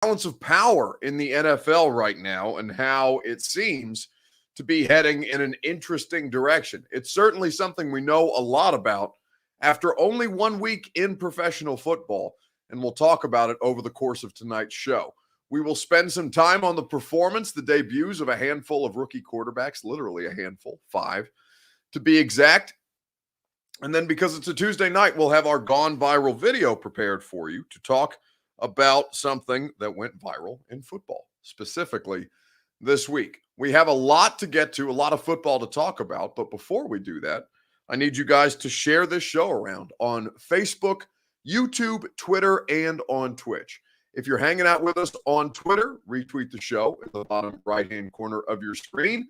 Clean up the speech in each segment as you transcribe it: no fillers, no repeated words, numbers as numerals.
balance of power in the NFL right now and how it seems to be heading in an interesting direction. It's certainly something we know a lot about after only 1 week in professional football, and we'll talk about it over the course of tonight's show. We will spend some time on the performance, the debuts of a handful of rookie quarterbacks, literally a handful, 5 to be exact. And then because it's a Tuesday night, we'll have our gone viral video prepared for you to talk about something that went viral in football, specifically this week. We have a lot to get to, a lot of football to talk about. But before we do that, I need you guys to share this show around on Facebook, YouTube, Twitter, and on Twitch. If you're hanging out with us on Twitter, retweet the show in the bottom right-hand corner of your screen.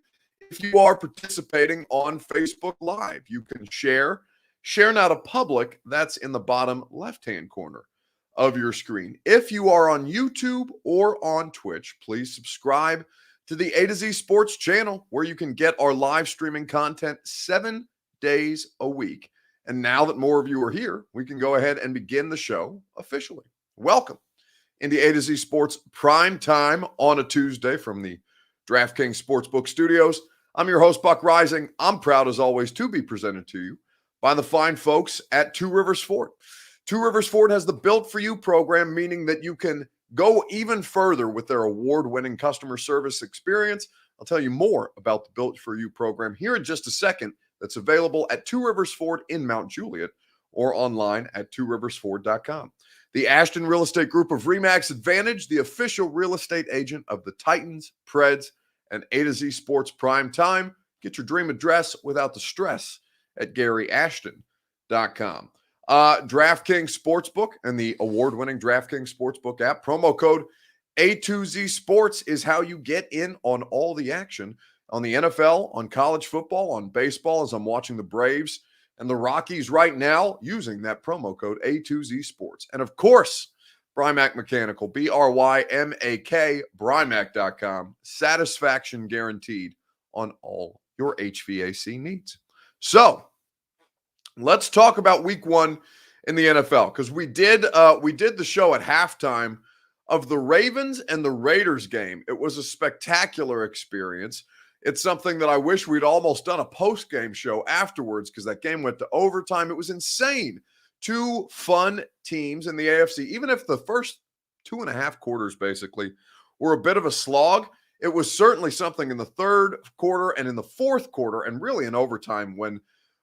If you are participating on Facebook Live, you can share now to public. That's in the bottom left-hand corner of your screen. If you are on YouTube or on Twitch, please subscribe to the A to Z Sports channel, where you can get our live streaming content 7 days a week. And now that more of you are here, we can go ahead and begin the show officially. Welcome into A to Z Sports Prime Time on a Tuesday from the DraftKings Sportsbook Studios. I'm your host, Buck Rising. I'm proud, as always, to be presented to you by the fine folks at Two Rivers Ford. Two Rivers Ford has the Built For You program, meaning that you can go even further with their award-winning customer service experience. I'll tell you more about the Built For You program here in just a second. That's available at Two Rivers Ford in Mount Juliet or online at tworiversford.com. The Ashton Real Estate Group of RE/MAX Advantage, the official real estate agent of the Titans, Preds, and A to Z Sports Prime Time. Get your dream address without the stress at GaryAshton.com. DraftKings Sportsbook and the award-winning DraftKings Sportsbook app. Promo code A2Z Sports is how you get in on all the action on the NFL, on college football, on baseball, as I'm watching the Braves and the Rockies right now using that promo code A2Z Sports. And of course, Brymak Mechanical, BRYMAK, Brymak.com. Satisfaction guaranteed on all your HVAC needs. So let's talk about week 1 in the NFL, because we did the show at halftime of the Ravens and the Raiders game. It was a spectacular experience. It's something that I wish we'd almost done a post-game show afterwards, because that game went to overtime. It was insane. 2 fun teams in the AFC. Even if the first 2.5 quarters basically were a bit of a slog, it was certainly something in the third quarter and in the fourth quarter, and really in overtime, when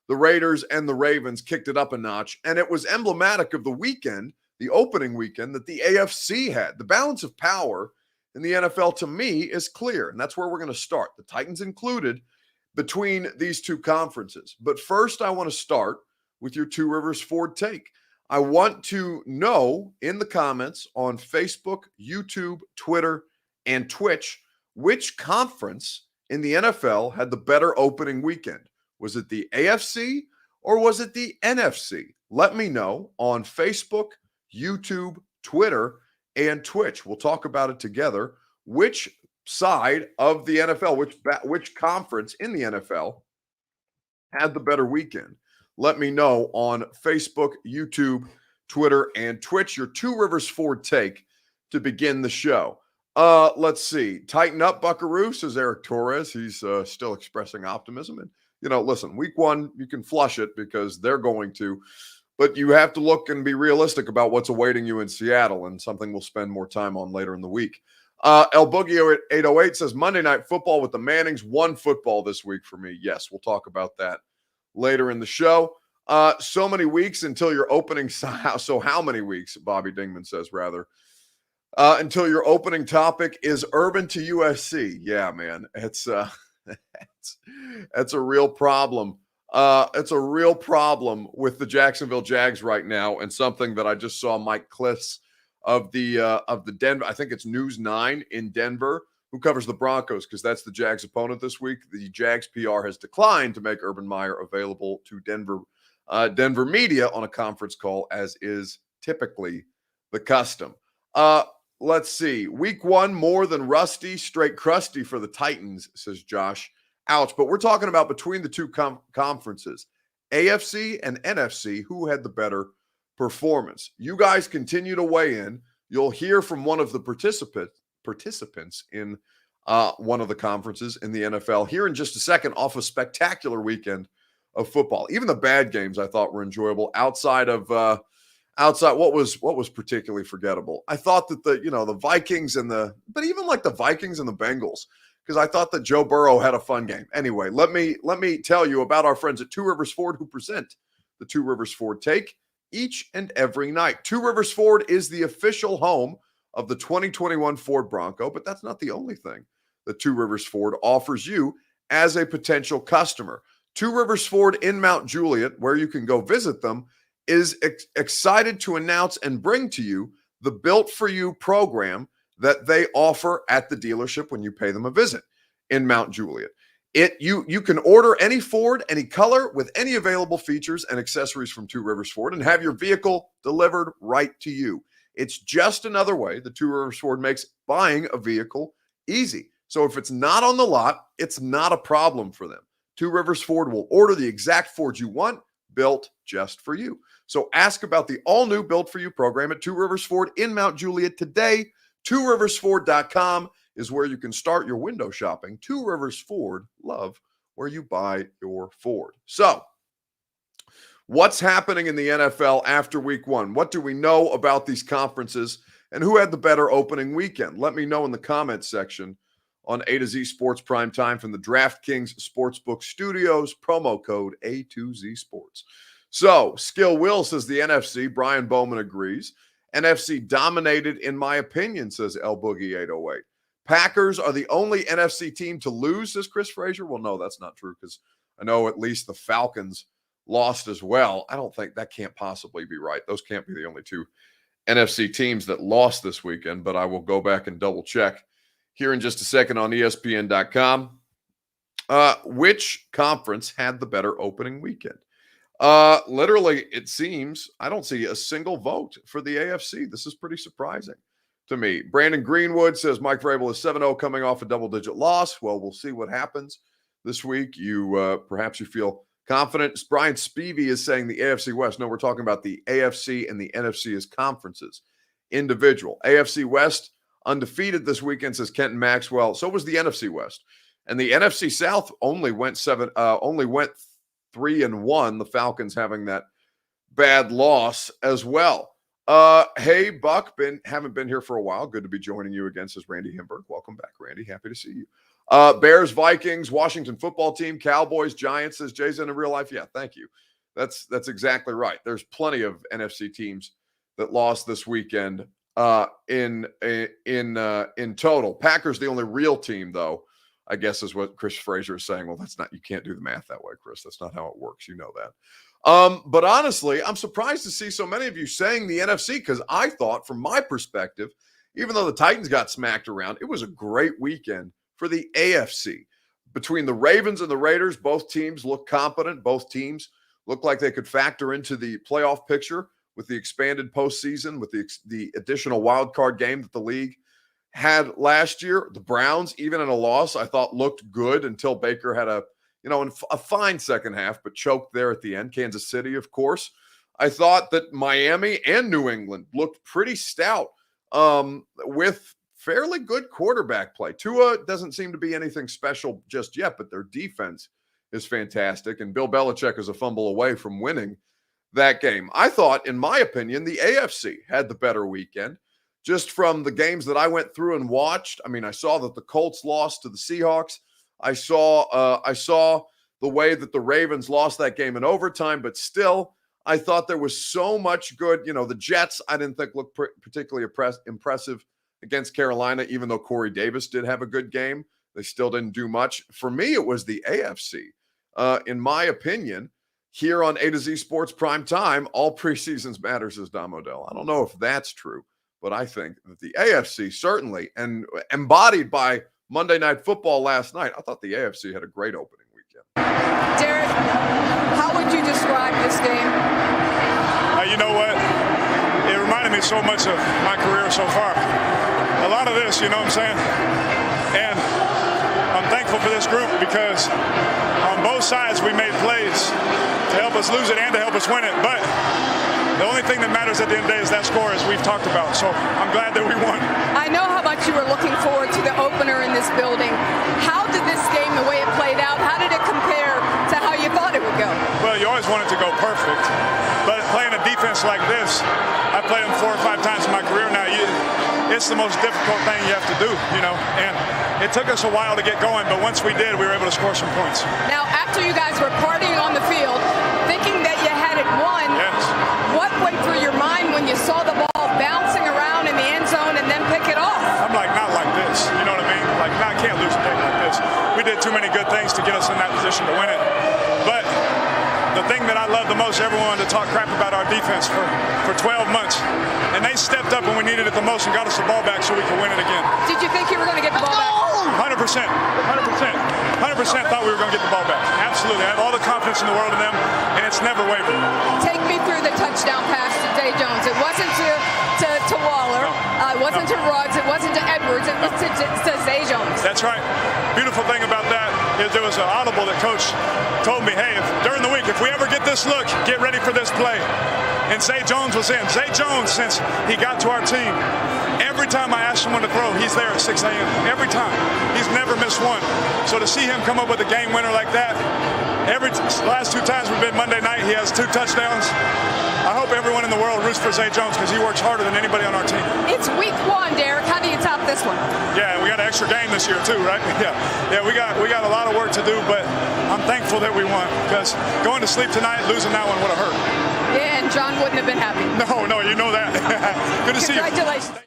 the Raiders and the Ravens kicked it up a notch. And it was emblematic of the weekend, the opening weekend, that the AFC had. The balance of power in the NFL, to me, is clear. And that's where we're going to start, the Titans included, between these two conferences. But first, I want to start with your Two Rivers Ford take. I want to know in the comments on Facebook, YouTube, Twitter, and Twitch, which conference in the NFL had the better opening weekend. Was it the AFC or was it the NFC? Let me know on Facebook, YouTube, Twitter, and Twitch. We'll talk about it together. Which side of the NFL, which conference in the NFL had the better weekend? Let me know on Facebook, YouTube, Twitter, and Twitch. Your Two Rivers Ford take to begin the show. Let's see. Tighten up, Buckaroo, says Eric Torres. He's still expressing optimism. And, listen, week 1, you can flush it because they're going to. But you have to look and be realistic about what's awaiting you in Seattle, and something we'll spend more time on later in the week. El Boogie at 808 says Monday Night Football with the Mannings won football this week for me. Yes, we'll talk about that later in the show. So many weeks until your opening. So how many weeks, Bobby Dingman says, rather, until your opening topic is Urban to USC. Yeah, man, it's that's a real problem. It's a real problem with the Jacksonville Jags right now, and something that I just saw Mike Cliffs of the Denver, I think it's News 9 in Denver, who covers the Broncos, because that's the Jags' opponent this week. The Jags PR has declined to make Urban Meyer available to Denver media on a conference call, as is typically the custom. Let's see. Week 1 more than rusty, straight crusty for the Titans, says Josh. Ouch. But we're talking about between the two conferences, AFC and NFC, who had the better performance. You guys continue to weigh in. You'll hear from one of the participants in one of the conferences in the NFL here in just a second off a spectacular weekend of football. Even the bad games I thought were enjoyable outside what was particularly forgettable. I thought that the Vikings but even like the Vikings and the Bengals, because I thought that Joe Burrow had a fun game. Anyway, let me tell you about our friends at Two Rivers Ford who present the Two Rivers Ford Take each and every night. Two Rivers Ford is the official home of the 2021 Ford Bronco, but that's not the only thing that Two Rivers Ford offers you as a potential customer. Two Rivers Ford in Mount Juliet, where you can go visit them, is excited to announce and bring to you the Built For You program that they offer at the dealership when you pay them a visit in Mount Juliet. You can order any Ford, any color, with any available features and accessories from Two Rivers Ford and have your vehicle delivered right to you. It's just another way that Two Rivers Ford makes buying a vehicle easy. So if it's not on the lot, it's not a problem for them. Two Rivers Ford will order the exact Ford you want, built just for you. So ask about the all-new Built For You program at Two Rivers Ford in Mount Juliet today. TwoRiversFord.com is where you can start your window shopping. Two Rivers Ford, love where you buy your Ford. So, what's happening in the NFL after week one? What do we know about these conferences and who had the better opening weekend? Let me know in the comments section on A to Z Sports Prime Time from the DraftKings Sportsbook Studios, promo code A2Z Sports. So, Skill Will says the NFC. Brian Bowman agrees. NFC dominated, in my opinion, says El Boogie 808. Packers are the only NFC team to lose, says Chris Frazier. Well, no, that's not true because I know at least the Falcons lost as well. I don't think that can't possibly be right. Those can't be the only two NFC teams that lost this weekend, but I will go back and double check here in just a second on ESPN.com. Which conference had the better opening weekend? Literally, it seems I don't see a single vote for the AFC. This is pretty surprising to me. Brandon Greenwood says Mike Vrabel is 7-0 coming off a double-digit loss. Well, we'll see what happens this week. Perhaps you feel confident. Brian Spivey is saying the AFC West. No, we're talking about the AFC and the NFC as conferences. Individual. AFC West undefeated this weekend, says Kenton Maxwell. So was the NFC West. And the NFC South only went 3-1, the Falcons having that bad loss as well. Hey, Buck, haven't been here for a while. Good to be joining you again, says Randy Himberg. Welcome back, Randy. Happy to see you. Bears, Vikings, Washington football team, Cowboys, Giants, says Jay's in real life. Yeah, thank you. That's exactly right. There's plenty of NFC teams that lost this weekend in total. Packers, the only real team, though, I guess is what Chris Frazier is saying. Well, you can't do the math that way, Chris. That's not how it works. You know that. But honestly, I'm surprised to see so many of you saying the NFC because I thought, from my perspective, even though the Titans got smacked around, it was a great weekend for the AFC. Between the Ravens and the Raiders, both teams look competent. Both teams look like they could factor into the playoff picture with the expanded postseason, with the additional wild card game that the league had last year. The Browns, even in a loss, I thought looked good until Baker had a fine second half, but choked there at the end. Kansas City, of course. I thought that Miami and New England looked pretty stout with fairly good quarterback play. Tua doesn't seem to be anything special just yet, but their defense is fantastic, and Bill Belichick is a fumble away from winning that game. I thought, in my opinion, the AFC had the better weekend. Just from the games that I went through and watched, I mean, I saw that the Colts lost to the Seahawks. I saw the way that the Ravens lost that game in overtime, but still, I thought there was so much good. The Jets, I didn't think looked particularly impressive against Carolina, even though Corey Davis did have a good game. They still didn't do much. For me, it was the AFC. In my opinion, here on A to Z Sports Prime Time, all preseasons matter, says Dom Odell. I don't know if that's true, but I think that the AFC certainly, and embodied by Monday Night Football last night, I thought the AFC had a great opening weekend. Derek, how would you describe this game? You know what? It reminded me so much of my career so far. A lot of this, you know what I'm saying? And I'm thankful for this group because on both sides we made plays to help us lose it and to help us win it. But The only thing that matters at the end of the day is that score, as we've talked about. So I'm glad that we won. I know how much you were looking forward to the opener in this building. How did this game, the way it played out, how did it compare to how you thought it would go? Well, you always want it to go perfect. But playing a defense like this, I played them 4 or 5 times in my career now. It's the most difficult thing you have to do, and it took us a while to get going, but once we did, we were able to score some points. Now, after you guys were partying on the field, thinking that you had it won, yes. What went through your mind when you saw the ball bouncing around in the end zone and then pick it off? I'm like, not like this, you know what I mean? Like, I can't lose a game like this. We did too many good things to get us in that position to win it. But the thing that I love the most, everyone wanted to talk crap about our defense for 12 months. And they stepped up when we needed it the most and got us the ball back so we could win it again. Did you think you were going to get the ball back? 100%. 100% thought we were going to get the ball back. Absolutely. I have all the confidence in the world in them, and it's never wavered. Take me through the touchdown pass to Zay Jones. It wasn't to Waller. It wasn't to Ruggs. It wasn't to Edwards. It was to Zay Jones. That's right. Beautiful thing about that is there was an audible that Coach told me, hey, during the week, if we ever get this look, get ready for this play. And Zay Jones was in. Zay Jones, since he got to our team, every time I asked him when to throw, he's there at 6 a.m. Every time. He's never missed one. So to see him come up with a game winner like that, last 2 times we've been Monday night, he has 2 touchdowns. I hope everyone in the world roots for Zay Jones because he works harder than anybody on our team. It's week 1, Derek. How do you top this one? Yeah, we got an extra game this year too, right? Yeah, we got a lot of work to do, but I'm thankful that we won because going to sleep tonight, losing that one would have hurt. Yeah, and John wouldn't have been happy. No, you know that. Good to see you. Congratulations.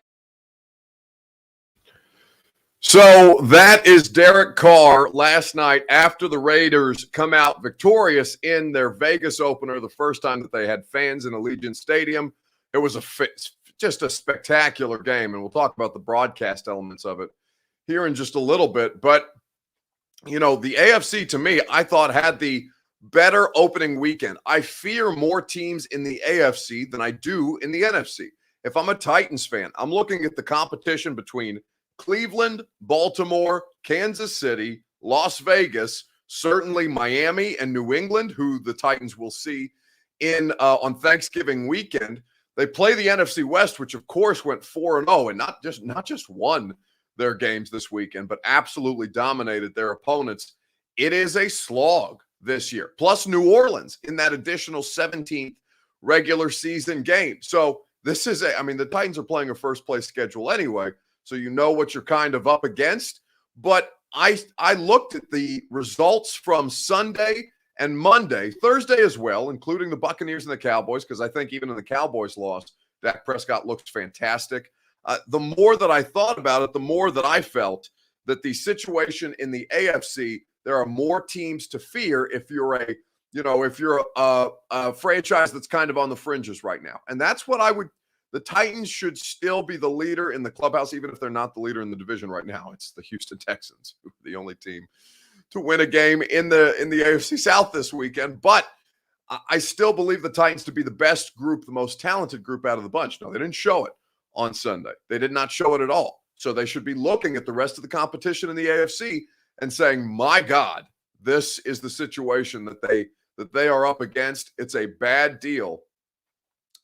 So that is Derek Carr last night after the Raiders come out victorious in their Vegas opener, the first time that they had fans in Allegiant Stadium. It was just a spectacular game, and we'll talk about the broadcast elements of it here in just a little bit. But, the AFC, to me, I thought had the better opening weekend. I fear more teams in the AFC than I do in the NFC. If I'm a Titans fan, I'm looking at the competition between Cleveland, Baltimore, Kansas City, Las Vegas, certainly Miami and New England, who the Titans will see on Thanksgiving weekend. They play the NFC West, which of course went 4-0 and not just won their games this weekend, but absolutely dominated their opponents. It is a slog this year. Plus New Orleans in that additional 17th regular season game. So this is the Titans are playing a first place schedule anyway. So you know what you're kind of up against. But I looked at the results from Sunday and Monday, Thursday as well, including the Buccaneers and the Cowboys, because I think even in the Cowboys loss, Dak Prescott looked fantastic. The more that I thought about it, the more that I felt that the situation in the AFC, there are more teams to fear if you're a franchise that's kind of on the fringes right now. And that's what the Titans should still be the leader in the clubhouse, even if they're not the leader in the division right now. It's the Houston Texans, who are the only team to win a game in the AFC South this weekend. But I still believe the Titans to be the best group, the most talented group out of the bunch. No, they didn't show it on Sunday. They did not show it at all. So they should be looking at the rest of the competition in the AFC and saying, my God, this is the situation that they are up against. It's a bad deal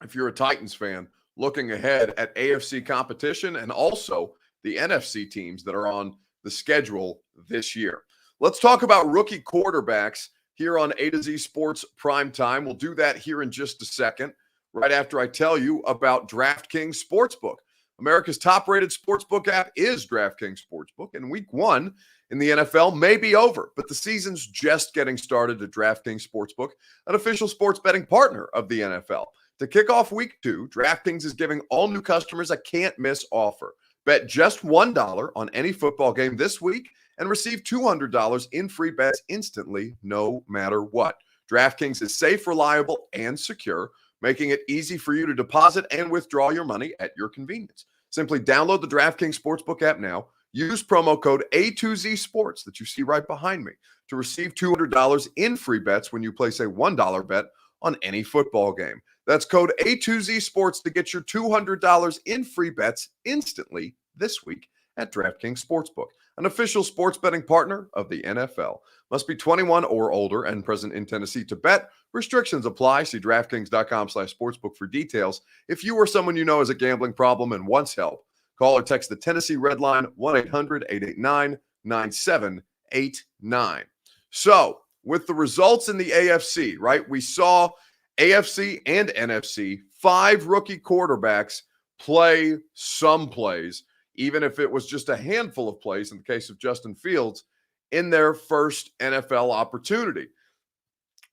if you're a Titans fan looking ahead at AFC competition and also the NFC teams that are on the schedule this year. Let's talk about rookie quarterbacks here on A to Z Sports Prime Time. We'll do that here in just a second, right after I tell you about DraftKings Sportsbook. America's top-rated sportsbook app is DraftKings Sportsbook, and week 1 in the NFL may be over, but the season's just getting started at DraftKings Sportsbook, an official sports betting partner of the NFL. To kick off week 2, DraftKings is giving all new customers a can't-miss offer. Bet just $1 on any football game this week and receive $200 in free bets instantly, no matter what. DraftKings is safe, reliable, and secure, making it easy for you to deposit and withdraw your money at your convenience. Simply download the DraftKings Sportsbook app now. Use promo code A2Z Sports that you see right behind me to receive $200 in free bets when you place a $1 bet on any football game. That's code A2Z Sports to get your $200 in free bets instantly this week at DraftKings Sportsbook, an official sports betting partner of the NFL. Must be 21 or older and present in Tennessee to bet. Restrictions apply. See DraftKings.com/sportsbook for details. If you or someone you know has a gambling problem and wants help, call or text the Tennessee Red Line 1-800-889-9789. So, with the results in the AFC, right, we saw AFC and NFC, 5 rookie quarterbacks play some plays, even if it was just a handful of plays in the case of Justin Fields, in their first NFL opportunity.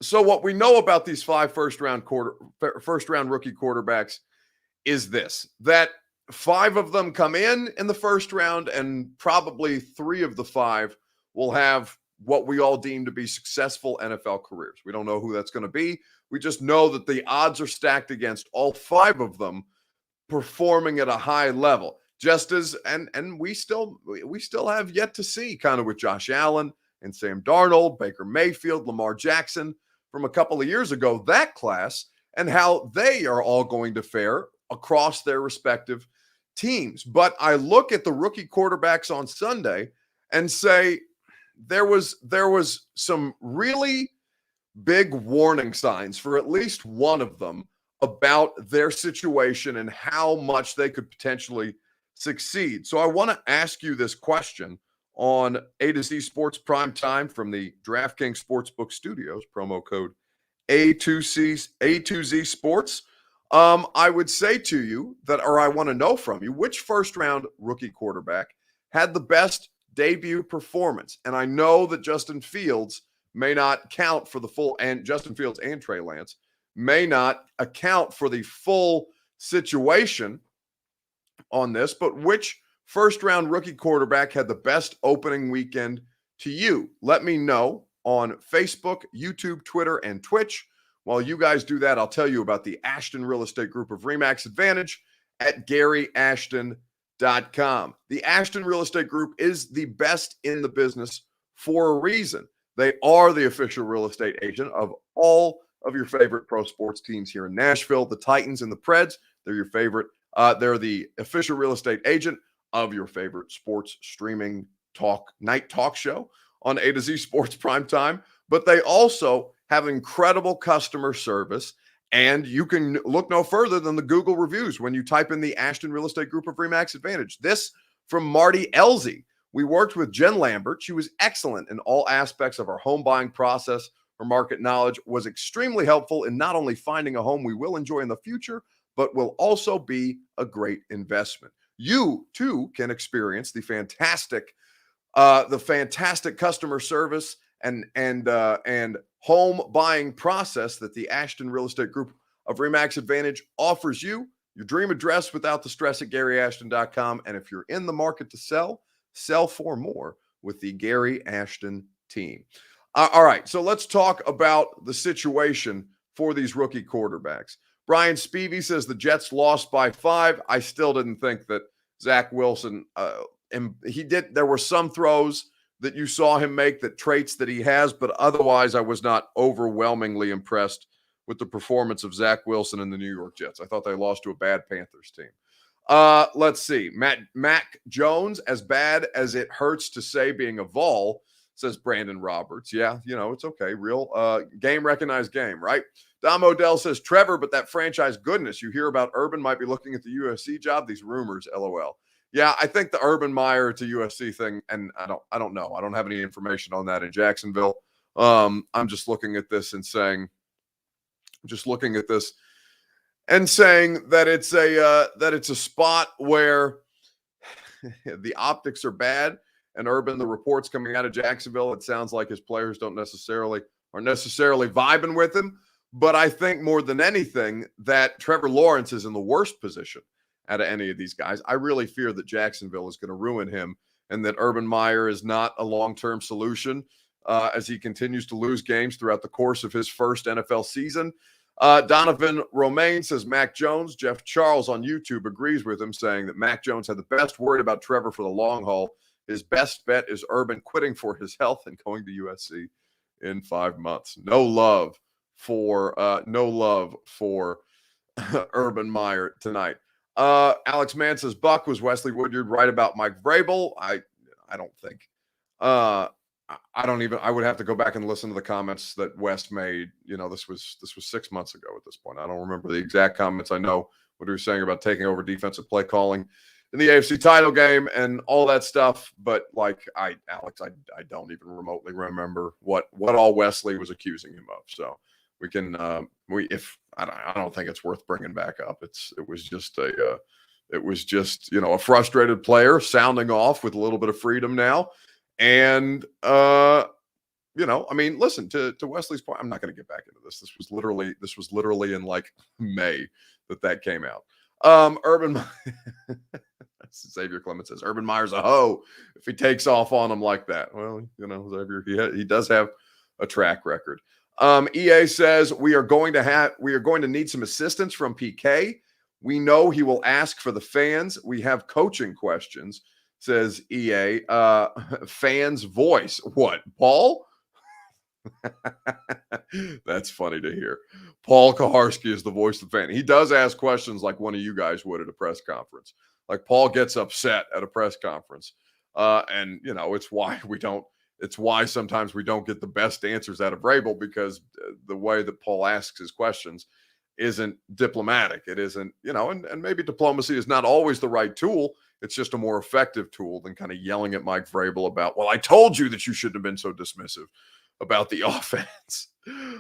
So what we know about these 5 first-round rookie quarterbacks is this, that 5 of them come in the first round, and probably 3 of the 5 will have what we all deem to be successful NFL careers. We don't know who that's going to be. We just know that the odds are stacked against all 5 of them performing at a high level. Just as and we still have yet to see, kind of with Josh Allen and Sam Darnold, Baker Mayfield, Lamar Jackson from a couple of years ago, that class, and how they are all going to fare across their respective teams. But I look at the rookie quarterbacks on Sunday and say there was some really big warning signs for at least one of them about their situation and how much they could potentially succeed. So I want to ask you this question on A to Z Sports Prime Time from the DraftKings Sportsbook Studios, promo code A2Z Sports. I would say to you that, or I want to know from you, which first round rookie quarterback had the best debut performance? And I know that Justin Fields may not count for the full, and Justin Fields and Trey Lance may not account for the full situation on this, but which first-round rookie quarterback had the best opening weekend to you? Let me know on Facebook, YouTube, Twitter, and Twitch. While you guys do that, I'll tell you about the Ashton Real Estate Group of RE/MAX Advantage at GaryAshton.com. The Ashton Real Estate Group is the best in the business for a reason. They are the official real estate agent of all of your favorite pro sports teams here in Nashville, the Titans and the Preds. They're your favorite. They're the official real estate agent of your favorite sports streaming night talk show on A to Z Sports Prime Time. But they also have incredible customer service, and you can look no further than the Google reviews when you type in the Ashton Real Estate Group of RE/MAX Advantage. This from Marty Elzy. We worked with Jen Lambert. She was excellent in all aspects of our home buying process. Her market knowledge was extremely helpful in not only finding a home we will enjoy in the future, but will also be a great investment. You too can experience the fantastic customer service and home buying process that the Ashton Real Estate Group of RE/MAX Advantage offers you. Your dream address without the stress at GaryAshton.com. And if you're in the market to sell for more with the Gary Ashton team. All right, so let's talk about the situation for these rookie quarterbacks. Brian Spivey says the Jets lost by 5. I still didn't think that Zach Wilson, there were some throws that you saw him make, that traits that he has, but otherwise I was not overwhelmingly impressed with the performance of Zach Wilson and the New York Jets. I thought they lost to a bad Panthers team. Let's see. Mac Jones, as bad as it hurts to say being a Vol, says Brandon Roberts. Yeah, it's okay. Real game recognized game, right? Dom Odell says, Trevor, but that franchise goodness you hear about Urban might be looking at the USC job. These rumors, LOL. Yeah, I think the Urban Meyer to USC thing, and I don't know. I don't have any information on that in Jacksonville. I'm just looking at this and saying that it's a spot where the optics are bad. And Urban, the reports coming out of Jacksonville, it sounds like his players are necessarily vibing with him. But I think more than anything that Trevor Lawrence is in the worst position out of any of these guys. I really fear that Jacksonville is going to ruin him, and that Urban Meyer is not a long-term solution as he continues to lose games throughout the course of his first NFL season. Donovan Romaine says Mac Jones. Jeff Charles on YouTube agrees with him, saying that Mac Jones had the best, worried about Trevor for the long haul. His best bet is Urban quitting for his health and going to USC in 5 months. No love for Urban Meyer tonight. Alex Mann says, Buck, was Wesley Woodyard right about Mike Vrabel? I don't think. I would have to go back and listen to the comments that West made. This was 6 months ago at this point. I don't remember the exact comments. I know what he was saying about taking over defensive play calling in the AFC title game and all that stuff. But Alex, I don't even remotely remember what all Wesley was accusing him of. So we can, I don't think it's worth bringing back up. It was just a frustrated player sounding off with a little bit of freedom now. And, listen, to Wesley's point, I'm not going to get back into this. This was literally in May that came out. Urban Xavier Clemens says, Urban Meyer's a hoe if he takes off on him like that. Well, Xavier, he does have a track record. EA says we are going to need some assistance from PK. We know he will ask for the fans. We have coaching questions, says EA. Fans voice. What, Paul? That's funny to hear. Paul Kaharski is the voice of the fan. He does ask questions like one of you guys would at a press conference. Like Paul gets upset at a press conference. And it's why sometimes we don't get the best answers out of Vrabel, because the way that Paul asks his questions isn't diplomatic. It isn't, and maybe diplomacy is not always the right tool. It's just a more effective tool than kind of yelling at Mike Vrabel about, well, I told you that you shouldn't have been so dismissive about the offense, the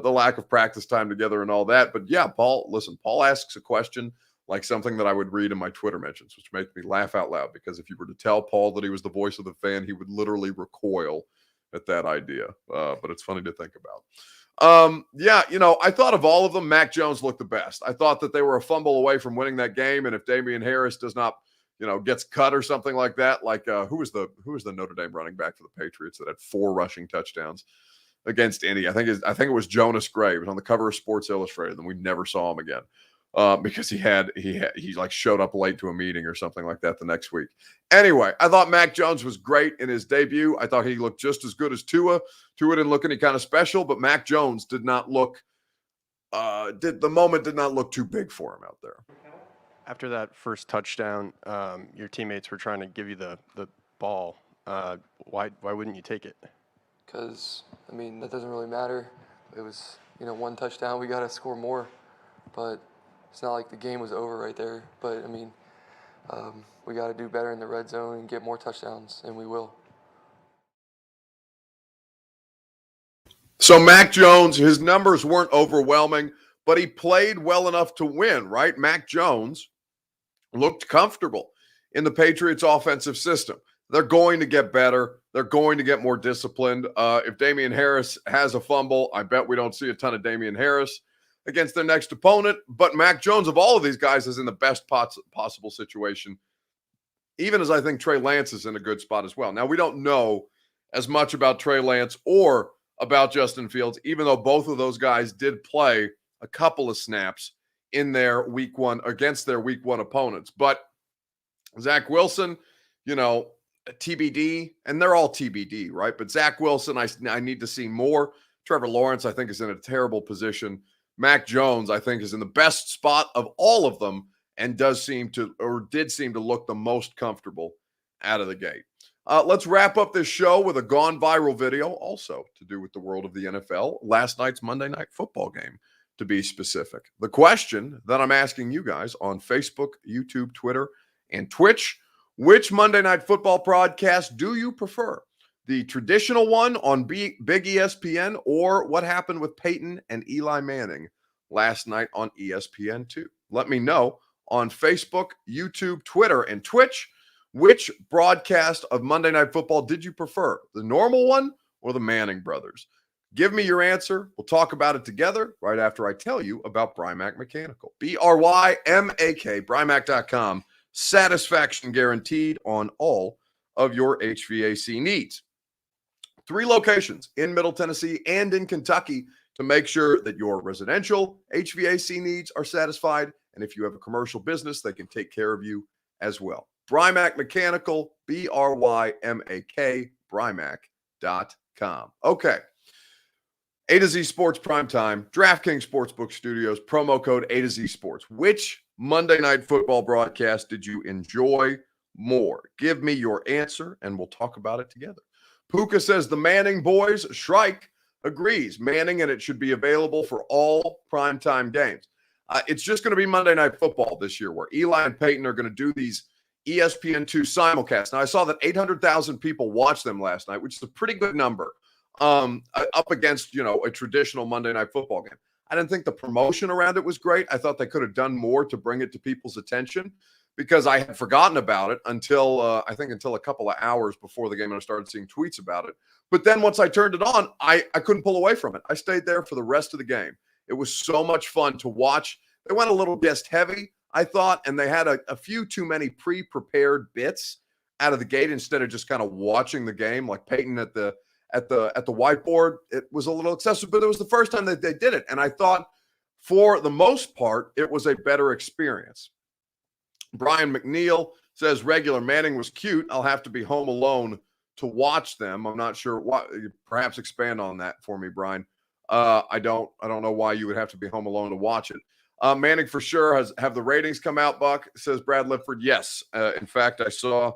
lack of practice time together and all that. But yeah, Paul asks a question like something that I would read in my Twitter mentions, which makes me laugh out loud, because if you were to tell Paul that he was the voice of the fan, he would literally recoil at that idea. But it's funny to think about. I thought of all of them, Mac Jones looked the best. I thought that they were a fumble away from winning that game. And if Damian Harris does not, gets cut or something like that, who was the Notre Dame running back for the Patriots that had 4 rushing touchdowns against Indy? I think it was Jonas Gray. He was on the cover of Sports Illustrated, and we never saw him again. Because he showed up late to a meeting or something like that the next week. Anyway, I thought Mac Jones was great in his debut. I thought he looked just as good as Tua. Tua didn't look any kind of special, but Mac Jones did not look too big for him out there. After that first touchdown, your teammates were trying to give you the ball. Why wouldn't you take it? Because, that doesn't really matter. It was, one touchdown. We got to score more. But it's not like the game was over right there. But, we got to do better in the red zone and get more touchdowns, and we will. So Mac Jones, his numbers weren't overwhelming, but he played well enough to win, right? Mac Jones looked comfortable in the Patriots' offensive system. They're going to get better. They're going to get more disciplined. If Damian Harris has a fumble, I bet we don't see a ton of Damian Harris against their next opponent. But Mac Jones, of all of these guys, is in the best possible situation, even as I think Trey Lance is in a good spot as well. Now, we don't know as much about Trey Lance or about Justin Fields, even though both of those guys did play a couple of snaps in their week one against their week one opponents. But Zach Wilson, TBD, and they're all TBD, right? But Zach Wilson, I need to see more. Trevor Lawrence, I think, is in a terrible position. Mac Jones, I think, is in the best spot of all of them and did seem to look the most comfortable out of the gate. Let's wrap up this show with a gone viral video, also to do with the world of the NFL, last night's Monday Night Football game, to be specific. The question that I'm asking you guys on Facebook, YouTube, Twitter, and Twitch, which Monday Night Football broadcast do you prefer? The traditional one on Big ESPN, or what happened with Peyton and Eli Manning last night on ESPN2? Let me know on Facebook, YouTube, Twitter, and Twitch. Which broadcast of Monday Night Football did you prefer? The normal one or the Manning brothers? Give me your answer. We'll talk about it together right after I tell you about Brymac Mechanical. BRYMAK, Brymac.com. Satisfaction guaranteed on all of your HVAC needs. 3 locations in Middle Tennessee and in Kentucky to make sure that your residential HVAC needs are satisfied. And if you have a commercial business, they can take care of you as well. Brymac Mechanical, BRYMAK, Brymac.com. Okay. A to Z Sports Primetime, DraftKings Sportsbook Studios, promo code A to Z Sports. Which Monday Night Football broadcast did you enjoy more? Give me your answer, and we'll talk about it together. Puka says the Manning boys. Shrike agrees. Manning, and it should be available for all primetime games. It's just going to be Monday Night Football this year, where Eli and Peyton are going to do these ESPN2 simulcasts. Now, I saw that 800,000 people watched them last night, which is a pretty good number. Up against, a traditional Monday Night Football game. I didn't think the promotion around it was great. I thought they could have done more to bring it to people's attention because I had forgotten about it until a couple of hours before the game, and I started seeing tweets about it. But then once I turned it on, I couldn't pull away from it. I stayed there for the rest of the game. It was so much fun to watch. They went a little guest heavy, I thought, and they had a few too many pre-prepared bits out of the gate instead of just kind of watching the game like Peyton at the whiteboard. It was a little excessive, but it was the first time that they did it. And I thought for the most part, it was a better experience. Brian McNeil says regular Manning was cute. I'll have to be home alone to watch them. I'm not sure what, perhaps expand on that for me, Brian. I don't know why you would have to be home alone to watch it. Manning for sure have the ratings come out, Buck, says Brad Lifford. Yes. In fact, I saw,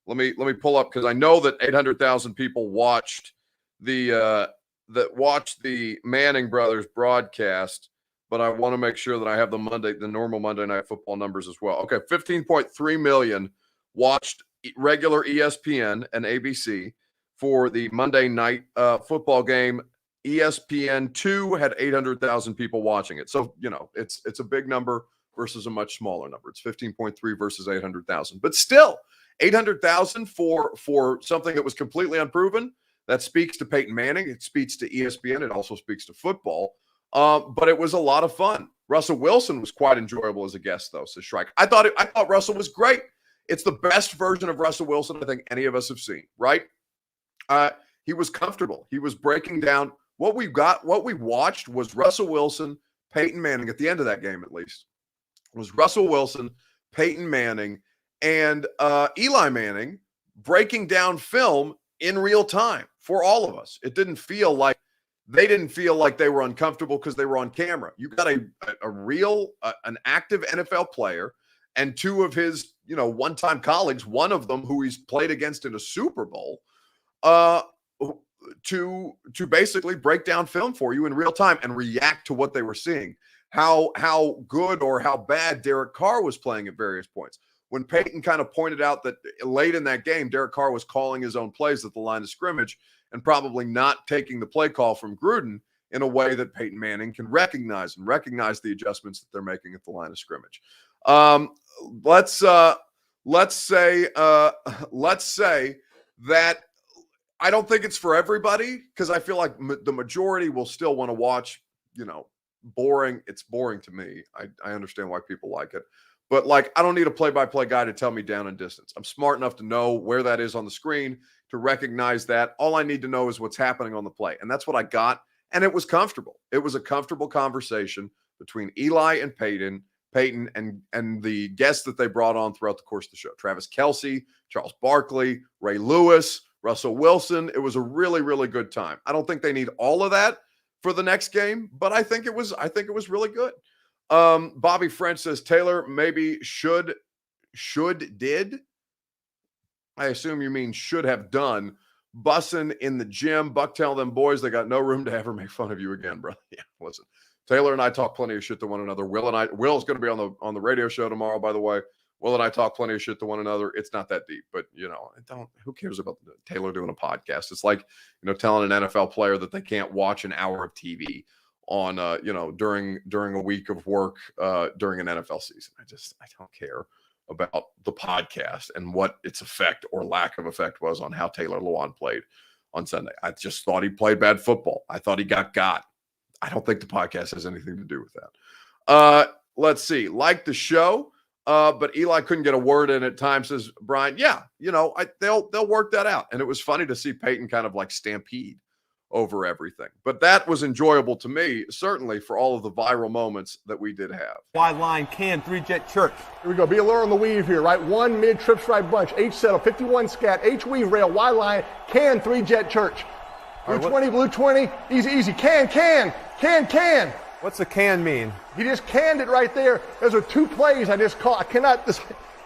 let me pull up because I know that 800,000 people watched the Manning brothers broadcast, but I want to make sure that I have the normal Monday Night Football numbers as well. Okay, 15.3 million watched regular ESPN and ABC for the Monday Night Football game. ESPN2 had 800,000 people watching it. So, it's a big number versus a much smaller number. It's 15.3 versus 800,000. But still, 800,000 for something that was completely unproven. That speaks to Peyton Manning. It speaks to ESPN. It also speaks to football. But it was a lot of fun. Russell Wilson was quite enjoyable as a guest, though, says Shrike. I thought Russell was great. It's the best version of Russell Wilson I think any of us have seen, right? He was comfortable. He was breaking down. What we watched was Russell Wilson, Peyton Manning, at the end of that game at least, was Russell Wilson, Peyton Manning, and Eli Manning breaking down film in real time for all of us. They didn't feel like they were uncomfortable because they were on camera. You got a real, an active NFL player and two of his, one-time colleagues, one of them who he's played against in a Super Bowl, to basically break down film for you in real time and react to what they were seeing. How good or how bad Derek Carr was playing at various points. When Peyton kind of pointed out that late in that game, Derek Carr was calling his own plays at the line of scrimmage and probably not taking the play call from Gruden in a way that Peyton Manning can recognize the adjustments that they're making at the line of scrimmage. Let's say that I don't think it's for everybody because I feel like the majority will still want to watch, boring. It's boring to me. I understand why people like it. But, I don't need a play-by-play guy to tell me down and distance. I'm smart enough to know where that is on the screen, to recognize that. All I need to know is what's happening on the play. And that's what I got. And it was comfortable. It was a comfortable conversation between Eli and Peyton and the guests that they brought on throughout the course of the show. Travis Kelce, Charles Barkley, Ray Lewis, Russell Wilson. It was a really, really good time. I don't think they need all of that for the next game, but I think it was really good. Bobby French says Taylor maybe should did. I assume you mean should have done. Bussin' in the gym. Buck tell them boys they got no room to ever make fun of you again, brother. Yeah, listen. Taylor and I talk plenty of shit to one another. Will's going to be on the radio show tomorrow, by the way. Will and I talk plenty of shit to one another. It's not that deep, but who cares about Taylor doing a podcast? It's like, telling an NFL player that they can't watch an hour of TV on, during a week of work, during an NFL season. I don't care about the podcast and what its effect or lack of effect was on how Taylor Lewan played on Sunday. I just thought he played bad football. I thought he got. I don't think the podcast has anything to do with that. Let's see. Like the show. But Eli couldn't get a word in at times, says Brian. Yeah, they'll work that out. And it was funny to see Peyton kind of stampede over everything. But that was enjoyable to me, certainly for all of the viral moments that we did have. Wide line, can, 3-jet church. Here we go. Be alert on the weave here, right? 1 mid trip strike bunch, H settle, 51 scat, H weave rail, wide line, can, 3-jet church. Blue 20, blue 20. Easy, easy. Can. What's the can mean? He just canned it right there. Those are 2 plays I just called. I cannot, this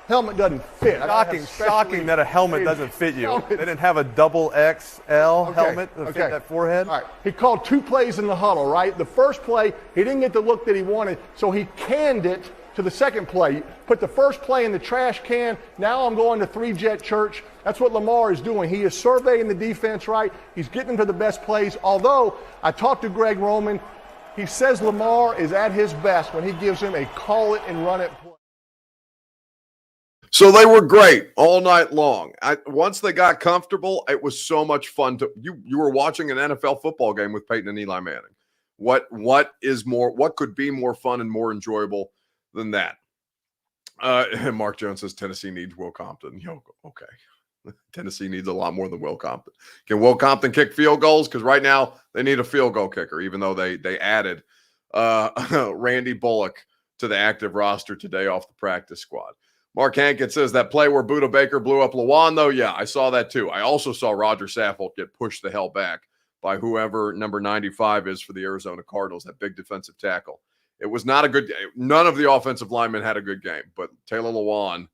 helmet doesn't fit. Shocking that a helmet doesn't fit you. They didn't have a double XL helmet to fit that forehead? All right. He called 2 plays in the huddle, right? The first play, he didn't get the look that he wanted, so he canned it to the second play. Put the first play in the trash can. Now I'm going to 3-jet church. That's what Lamar is doing. He is surveying the defense, right? He's getting them to the best plays. Although I talked to Greg Roman, he says Lamar is at his best when he gives him a call it and run it play. So they were great all night long. Once they got comfortable, it was so much fun to you were watching an NFL football game with Peyton and Eli Manning. What could be more fun and more enjoyable than that? Mark Jones says Tennessee needs Will Compton. Okay. Tennessee needs a lot more than Will Compton. Can Will Compton kick field goals? Because right now they need a field goal kicker, even though they added Randy Bullock to the active roster today off the practice squad. Mark Hankett says that play where Buda Baker blew up Lawan, though, yeah, I saw that too. I also saw Roger Saffold get pushed the hell back by whoever number 95 is for the Arizona Cardinals, that big defensive tackle. It was not a good game. None of the offensive linemen had a good game, but Taylor Lewan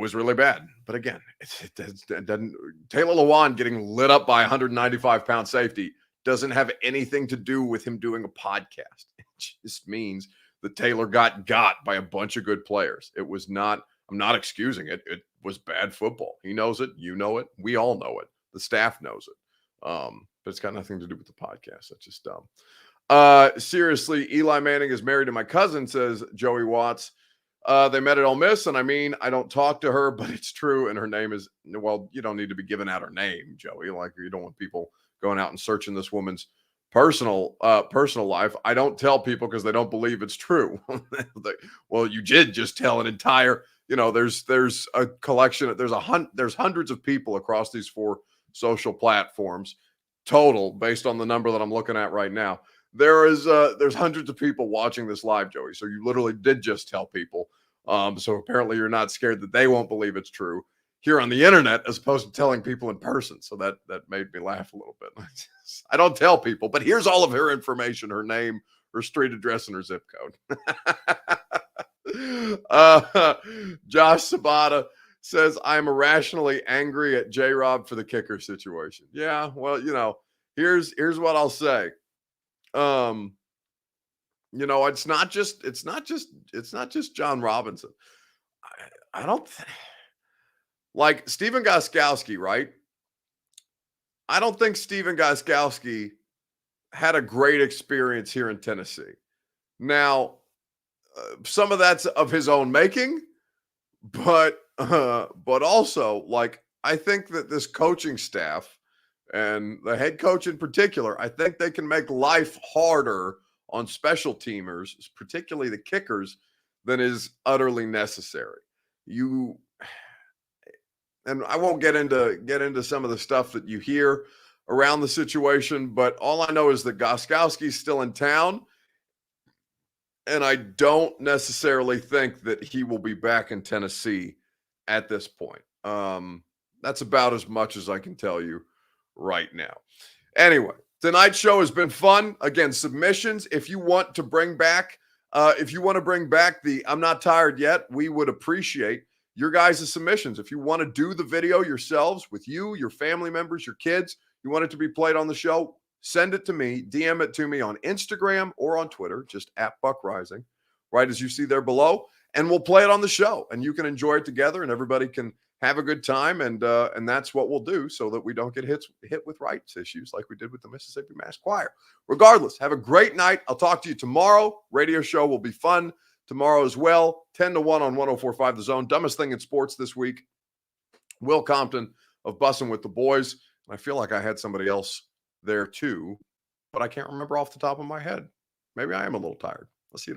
was really bad. But again, it doesn't. Taylor Lewan getting lit up by 195-pound safety doesn't have anything to do with him doing a podcast. It just means that Taylor got by a bunch of good players. It was not, I'm not excusing it. It was bad football. He knows it. You know it. We all know it. The staff knows it. But it's got nothing to do with the podcast. That's just dumb. Seriously, Eli Manning is married to my cousin, says Joey Watts. They met at Ole Miss, and I don't talk to her, but it's true. And her name is, well, you don't need to be giving out her name, Joey. Like, you don't want people going out and searching this woman's personal life. I don't tell people because they don't believe it's true. Well, you did just tell an entire, there's a collection, there's hundreds of people across these 4 social platforms total, based on the number that I'm looking at right now. There's hundreds of people watching this live, Joey. So you literally did just tell people. So apparently you're not scared that they won't believe it's true here on the internet, as opposed to telling people in person. So that made me laugh a little bit. I don't tell people, but here's all of her information, her name, her street address, and her zip code. Josh Sabata says, I'm irrationally angry at J-Rob for the kicker situation. Yeah, well, here's what I'll say. It's not just John Robinson. I don't like Stephen Gostkowski, right? I don't think Stephen Gostkowski had a great experience here in Tennessee. Now, some of that's of his own making, but also, like, I think that this coaching staff and the head coach in particular, I think they can make life harder on special teamers, particularly the kickers, than is utterly necessary. And I won't get into some of the stuff that you hear around the situation, but all I know is that Gostkowski's still in town, and I don't necessarily think that he will be back in Tennessee at this point. That's about as much as I can tell you right now. Anyway, tonight's show has been fun. Again, submissions. If you want to bring back the I'm Not Tired Yet, we would appreciate your guys' submissions. If you want to do the video yourselves with you, your family members, your kids, you want it to be played on the show, send it to me, DM it to me on Instagram or on Twitter, just @BuckRising, right as you see there below, and we'll play it on the show, and you can enjoy it together, and everybody can have a good time, and that's what we'll do so that we don't get hit with rights issues like we did with the Mississippi Mass Choir. Regardless, have a great night. I'll talk to you tomorrow. Radio show will be fun tomorrow as well. 10-1 on 104.5 The Zone. Dumbest thing in sports this week, Will Compton of Bussin' with the Boys. I feel like I had somebody else there too, but I can't remember off the top of my head. Maybe I am a little tired. Let's see.